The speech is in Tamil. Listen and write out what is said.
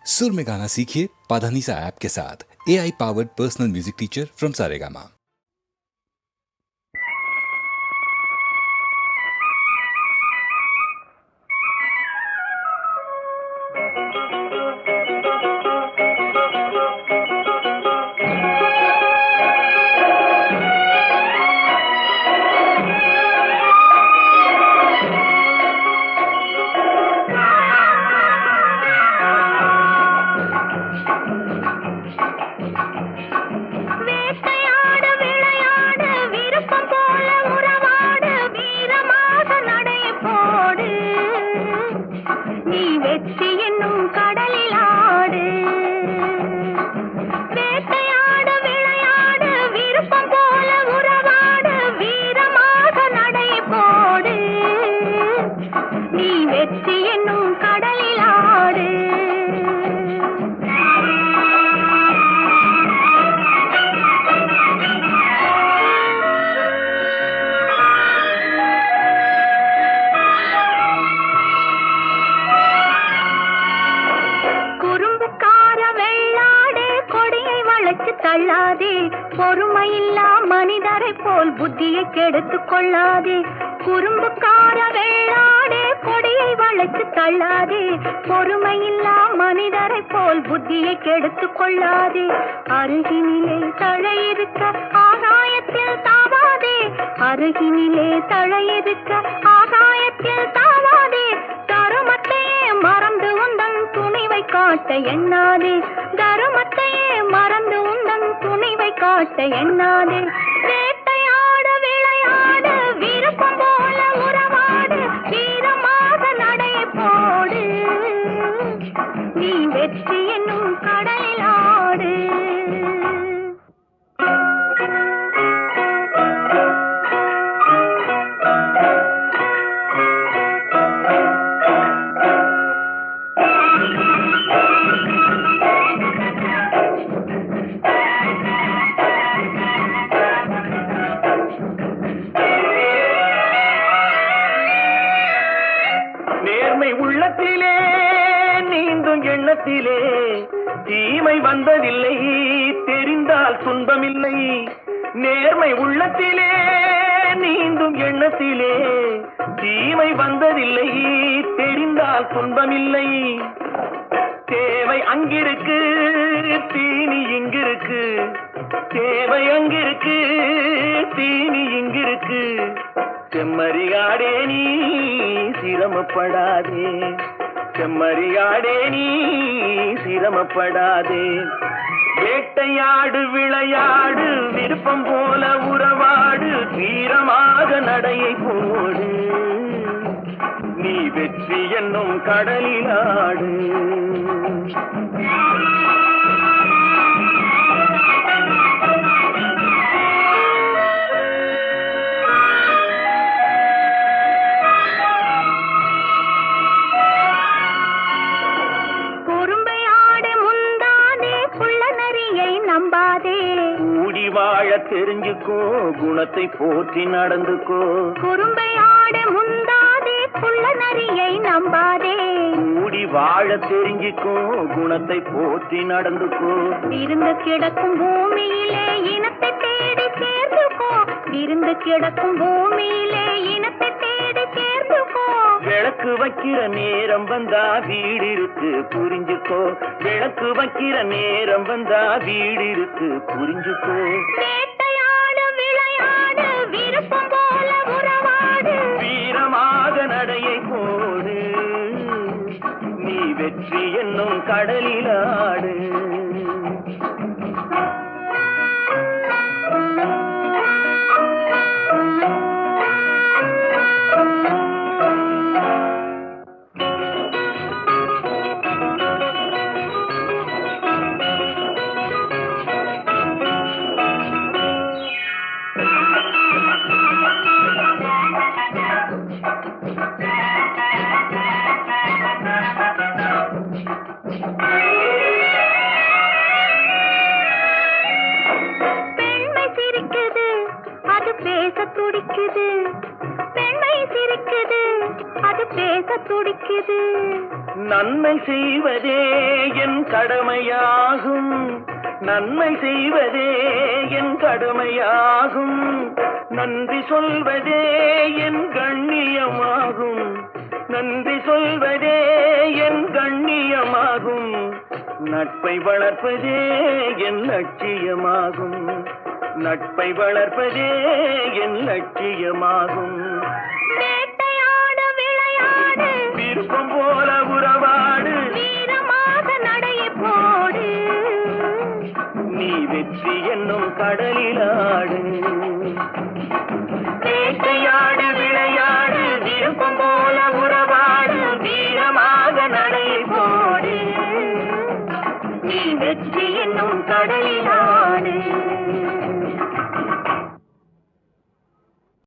सुर में गाना सीखिए पाधानीसा ऐप के साथ। AI powered personal music teacher from Saregama. தள்ளாதே பொறுமையில்லா மனிதரை போல் புத்தியை கெடுத்துக் கொள்ளாதே. குறும்புக்கார வெள்ளாடே கொடியை வளைத்து தள்ளாதே பொறுமையில்லா மனிதரை போல் புத்தியை கெடுத்துக் கொள்ளாதே. அருகினிலே தழையிருக்க ஆகாயத்தில் தாவாதே, அருகினிலே தழையிருக்க ஆகாயத்தில் தாவாதே. தருமத்தையே மறந்து உந்தன் துணிவை காட்ட எண்ணாதே, தருமத்தையே மறந்து உந்தன் துணிவை காட்ட எண்ணாதே. வேட்டையாட விளையாடு விருப்பம் போல உறவாடு, வீரமாக நடை போடு, நீ வெற்றி என்னும் கடலில் ஆடு. உள்ளத்திலே நீந்தும் எண்ணத்திலே தீமை வந்ததில்லை, தெரிந்தால் துன்பமில்லை. நேர்மை உள்ளத்திலே நீந்தும் எண்ணத்திலே தீமை வந்ததில்லை, தெரிந்தால் துன்பமில்லை. தேவை அங்கிருக்கு தீனி இங்கிருக்கு, தேவை அங்கிருக்கு தீனி இங்கிருக்கு. செம்மறியாடே நீ சிரமப்படாதே, செம்மறியாடே நீ சிரமப்படாதே. வேட்டையாடு விளையாடு விருப்பம் போல உறவாடு, வீரமாக நடையை போடு, நீ வெற்றி என்னும் கடலில் ஆடு. கூடி வாழ தெரிஞ்சுக்கோ, குணத்தை போற்றி நடந்துக்கோ. குறும்பை ஆட முந்தாதே குள்ள நரியை நம்பாதே. கூடி வாழ தெரிஞ்சுக்கோ, குணத்தை போற்றி நடந்துக்கோ. இருந்து கிடக்கும் பூமியிலே இனத்தை தேடி சேர்ந்துக்கோ, இருந்து கிடக்கும் பூமியிலே இனத்தை தேடி சேர்ந்துக்கோ. விளக்கு வைக்கிற நேரம் வந்தா வீடு இருக்கு புரிஞ்சுக்கோ, விளக்கு வைக்கிற நேரம் வந்தா வீடு இருக்கு புரிஞ்சுக்கோ. வேட்டையாடு விளையாடு விருப்பம் போல உறவாடு, வீரமாக நடையை போடு, நீ வெற்றி என்னும் கடலில் ஆடு. துடிக்குது, பெண்மை சிரிக்குது, அது பேச துடிக்குது. நன்மை செய்வதே என் கடமையாகும், நன்மை செய்வதே என் கடமையாகும், நன்றி சொல்வதே என் கண்ணியமாகும், நன்றி சொல்வதே என் கண்ணியமாகும், நட்பை வளர்ப்பதே என் லட்சியமாகும், நட்பை வளர்ப்பதே என் லட்சியமாகும்.